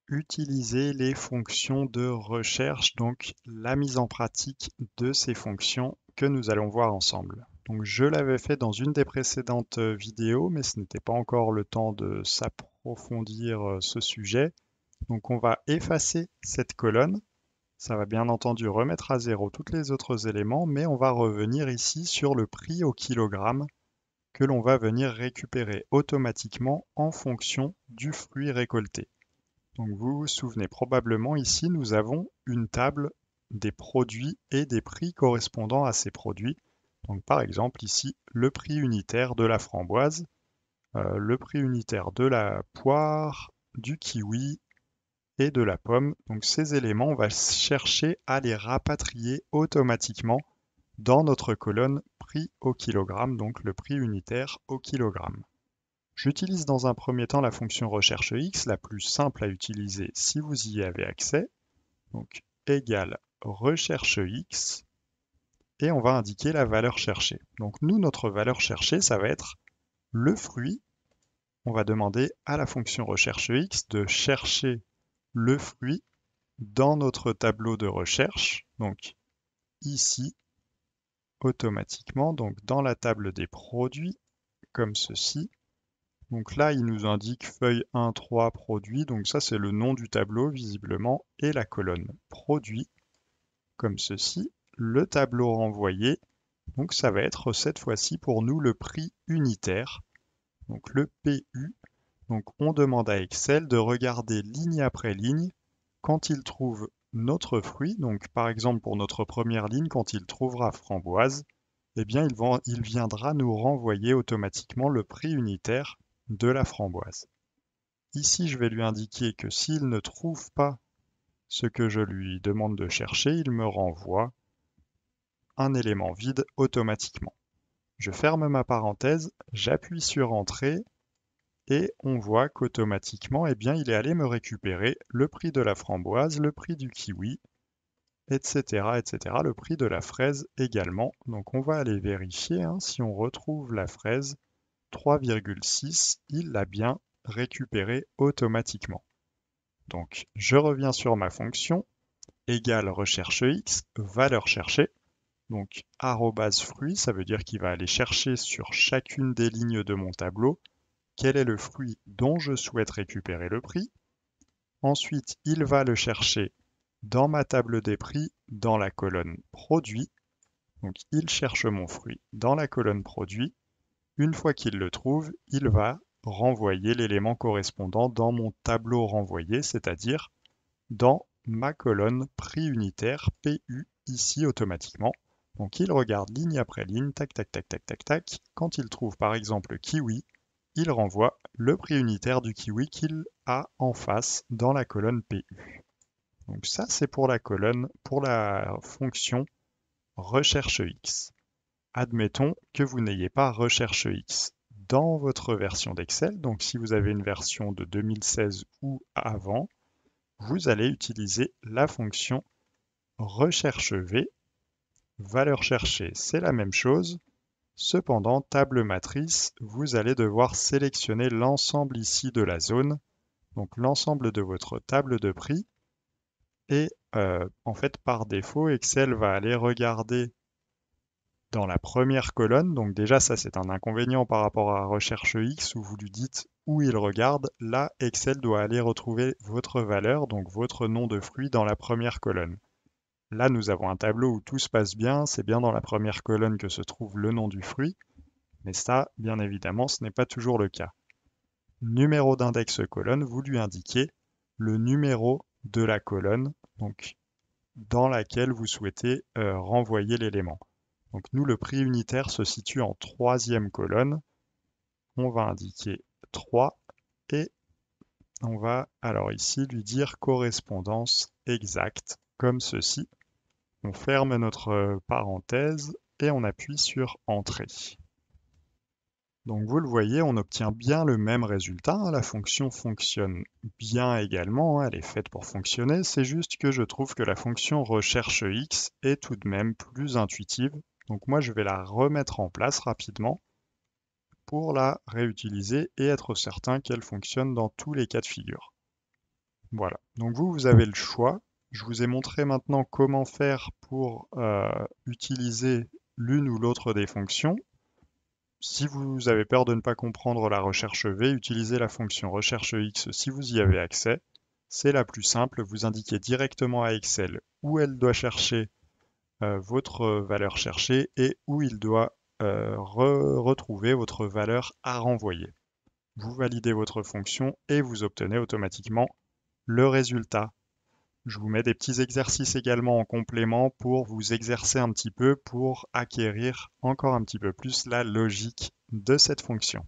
utiliser les fonctions de recherche, donc la mise en pratique de ces fonctions que nous allons voir ensemble. Donc je l'avais fait dans une des précédentes vidéos, mais ce n'était pas encore le temps de s'approfondir ce sujet. Donc on va effacer cette colonne. Ça va bien entendu remettre à zéro tous les autres éléments, mais on va revenir ici sur le prix au kilogramme que l'on va venir récupérer automatiquement en fonction du fruit récolté. Donc vous vous souvenez probablement ici, nous avons une table des produits et des prix correspondant à ces produits. Donc par exemple ici, le prix unitaire de la framboise, le prix unitaire de la poire, du kiwi et de la pomme. Donc ces éléments, on va chercher à les rapatrier automatiquement dans notre colonne prix au kilogramme, donc le prix unitaire au kilogramme. J'utilise dans un premier temps la fonction recherche X, la plus simple à utiliser si vous y avez accès. Donc égale recherche X, et on va indiquer la valeur cherchée. Donc nous, notre valeur cherchée, ça va être le fruit. On va demander à la fonction recherche X de chercher le fruit dans notre tableau de recherche. Donc ici, automatiquement, donc dans la table des produits, comme ceci. Donc là, il nous indique feuille 1, 3, produit. Donc ça, c'est le nom du tableau, visiblement, et la colonne produit, comme ceci. Le tableau renvoyé, donc ça va être cette fois-ci pour nous le prix unitaire, donc le PU. Donc on demande à Excel de regarder ligne après ligne quand il trouve notre fruit. Donc par exemple, pour notre première ligne, quand il trouvera framboise, eh bien il viendra nous renvoyer automatiquement le prix unitaire de la framboise. Ici, je vais lui indiquer que s'il ne trouve pas ce que je lui demande de chercher, il me renvoie un élément vide automatiquement. Je ferme ma parenthèse, j'appuie sur Entrée et on voit qu'automatiquement, eh bien, il est allé me récupérer le prix de la framboise, le prix du kiwi, etc., etc., le prix de la fraise également. Donc on va aller vérifier, hein, si on retrouve la fraise, 3,6, il l'a bien récupéré automatiquement. Donc je reviens sur ma fonction, égale recherche X, valeur cherchée. Donc arrobase fruit, ça veut dire qu'il va aller chercher sur chacune des lignes de mon tableau quel est le fruit dont je souhaite récupérer le prix. Ensuite, il va le chercher dans ma table des prix, dans la colonne produit. Donc il cherche mon fruit dans la colonne produit. Une fois qu'il le trouve, il va renvoyer l'élément correspondant dans mon tableau renvoyé, c'est-à-dire dans ma colonne prix unitaire PU ici automatiquement. Donc il regarde ligne après ligne, tac, tac, tac, tac, tac, tac. Quand il trouve par exemple kiwi, il renvoie le prix unitaire du kiwi qu'il a en face dans la colonne PU. Donc ça, c'est pour la colonne, pour la fonction recherche X. Admettons que vous n'ayez pas recherche X dans votre version d'Excel. Donc si vous avez une version de 2016 ou avant, vous allez utiliser la fonction recherche V. Valeur cherchée, c'est la même chose. Cependant, table matrice, vous allez devoir sélectionner l'ensemble ici de la zone, donc l'ensemble de votre table de prix. Et en fait, par défaut, Excel va aller regarder dans la première colonne. Donc déjà, ça c'est un inconvénient par rapport à recherche X où vous lui dites où il regarde. Là, Excel doit aller retrouver votre valeur, donc votre nom de fruit dans la première colonne. Là, nous avons un tableau où tout se passe bien, c'est bien dans la première colonne que se trouve le nom du fruit, mais ça, bien évidemment, ce n'est pas toujours le cas. Numéro d'index colonne, vous lui indiquez le numéro de la colonne, donc dans laquelle vous souhaitez renvoyer l'élément. Donc nous, le prix unitaire se situe en troisième colonne. On va indiquer 3 et on va alors ici lui dire correspondance exacte, comme ceci. On ferme notre parenthèse et on appuie sur Entrée. Donc vous le voyez, on obtient bien le même résultat, hein. La fonction fonctionne bien également, hein. Elle est faite pour fonctionner. C'est juste que je trouve que la fonction recherche X est tout de même plus intuitive. Donc moi, je vais la remettre en place rapidement pour la réutiliser et être certain qu'elle fonctionne dans tous les cas de figure. Voilà. Donc vous avez le choix. Je vous ai montré maintenant comment faire pour utiliser l'une ou l'autre des fonctions. Si vous avez peur de ne pas comprendre la recherche V, utilisez la fonction recherche X si vous y avez accès. C'est la plus simple. Vous indiquez directement à Excel où elle doit chercher votre valeur cherchée et où il doit retrouver votre valeur à renvoyer. Vous validez votre fonction et vous obtenez automatiquement le résultat. Je vous mets des petits exercices également en complément pour vous exercer un petit peu pour acquérir encore un petit peu plus la logique de cette fonction.